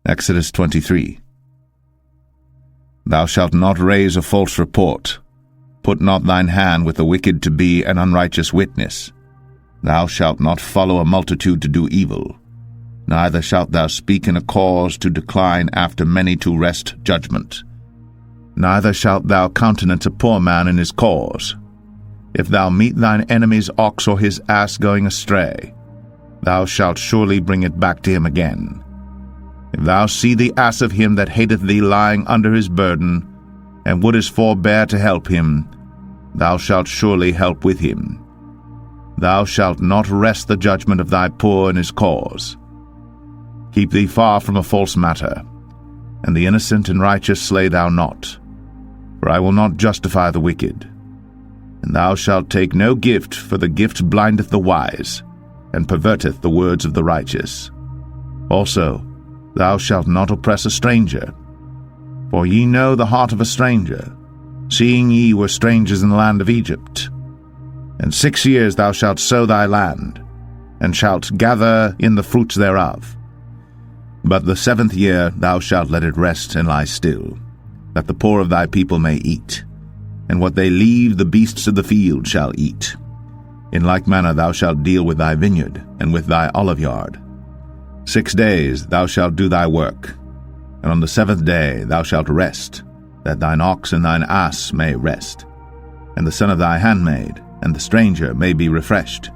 Exodus 23. Thou shalt not raise a false report. Put not thine hand with the wicked to be an unrighteous witness. Thou shalt not follow a multitude to do evil. Neither shalt thou speak in a cause to decline after many to wrest judgment. Neither shalt thou countenance a poor man in his cause. If thou meet thine enemy's ox or his ass going astray, thou shalt surely bring it back to him again. If thou see the ass of him that hateth thee lying under his burden, and wouldest forbear to help him, thou shalt surely help with him. Thou shalt not wrest the judgment of thy poor in his cause. Keep thee far from a false matter, and the innocent and righteous slay thou not, for I will not justify the wicked. And thou shalt take no gift, for the gift blindeth the wise, and perverteth the words of the righteous. Also, thou shalt not oppress a stranger, for ye know the heart of a stranger, seeing ye were strangers in the land of Egypt. And 6 years thou shalt sow thy land, and shalt gather in the fruits thereof. But the 7th year thou shalt let it rest and lie still, that the poor of thy people may eat, and what they leave the beasts of the field shall eat. In like manner thou shalt deal with thy vineyard, and with thy oliveyard. 6 days thou shalt do thy work, and on the 7th day thou shalt rest, that thine ox and thine ass may rest, and the son of thy handmaid, and the stranger may be refreshed.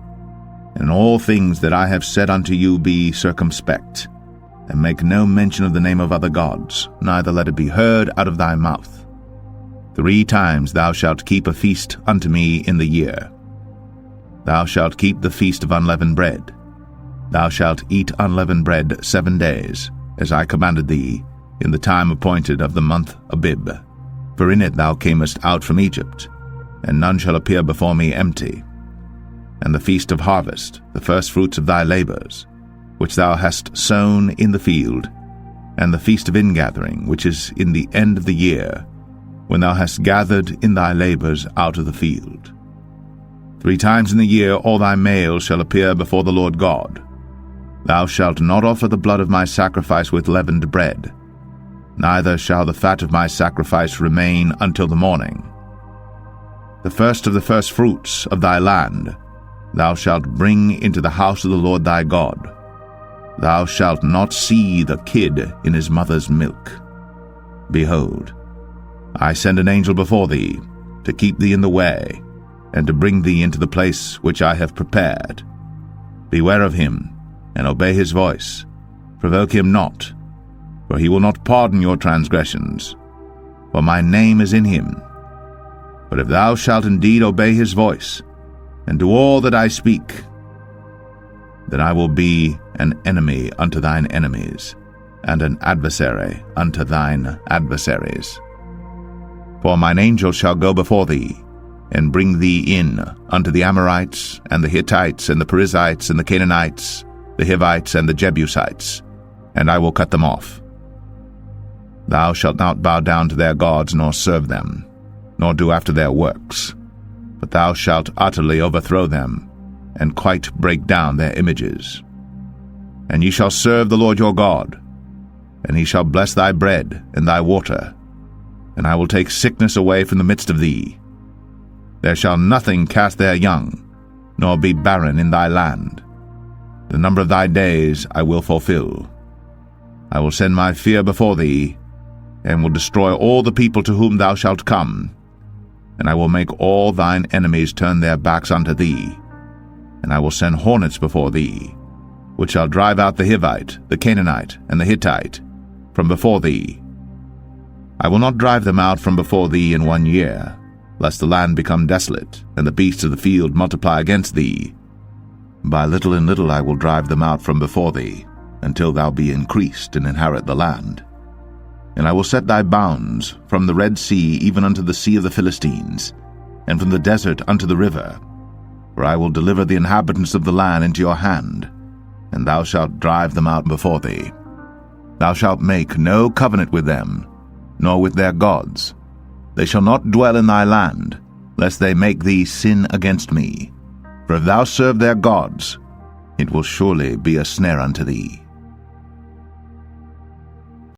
And in all things that I have said unto you be circumspect, and make no mention of the name of other gods, neither let it be heard out of thy mouth. 3 times thou shalt keep a feast unto me in the year. Thou shalt keep the feast of unleavened bread. Thou shalt eat unleavened bread 7 days, as I commanded thee, in the time appointed of the month Abib. For in it thou camest out from Egypt, and none shall appear before me empty. And the feast of harvest, the firstfruits of thy labors, which thou hast sown in the field, and the feast of ingathering, which is in the end of the year, when thou hast gathered in thy labors out of the field. 3 times in the year all thy males shall appear before the Lord God. Thou shalt not offer the blood of my sacrifice with leavened bread, neither shall the fat of my sacrifice remain until the morning. The first of the firstfruits of thy land thou shalt bring into the house of the Lord thy God. Thou shalt not see the kid in his mother's milk. Behold, I send an angel before thee, to keep thee in the way, and to bring thee into the place which I have prepared. Beware of him, and obey his voice. Provoke him not, for he will not pardon your transgressions, for my name is in him. But if thou shalt indeed obey his voice, and do all that I speak, then I will be an enemy unto thine enemies, and an adversary unto thine adversaries. For mine angel shall go before thee, and bring thee in unto the Amorites, and the Hittites, and the Perizzites, and the Canaanites, the Hivites, and the Jebusites, and I will cut them off. Thou shalt not bow down to their gods, nor serve them, nor do after their works, but thou shalt utterly overthrow them, and quite break down their images. And ye shall serve the Lord your God, and he shall bless thy bread and thy water, and I will take sickness away from the midst of thee. There shall nothing cast their young, nor be barren in thy land. The number of thy days I will fulfill. I will send my fear before thee, and will destroy all the people to whom thou shalt come, and I will make all thine enemies turn their backs unto thee, and I will send hornets before thee, which shall drive out the Hivite, the Canaanite, and the Hittite from before thee. I will not drive them out from before thee in 1 year, lest the land become desolate, and the beasts of the field multiply against thee. By little and little I will drive them out from before thee, until thou be increased and inherit the land. And I will set thy bounds from the Red Sea even unto the sea of the Philistines, and from the desert unto the river. For I will deliver the inhabitants of the land into your hand, and thou shalt drive them out before thee. Thou shalt make no covenant with them, nor with their gods. They shall not dwell in thy land, lest they make thee sin against me. For if thou serve their gods, it will surely be a snare unto thee.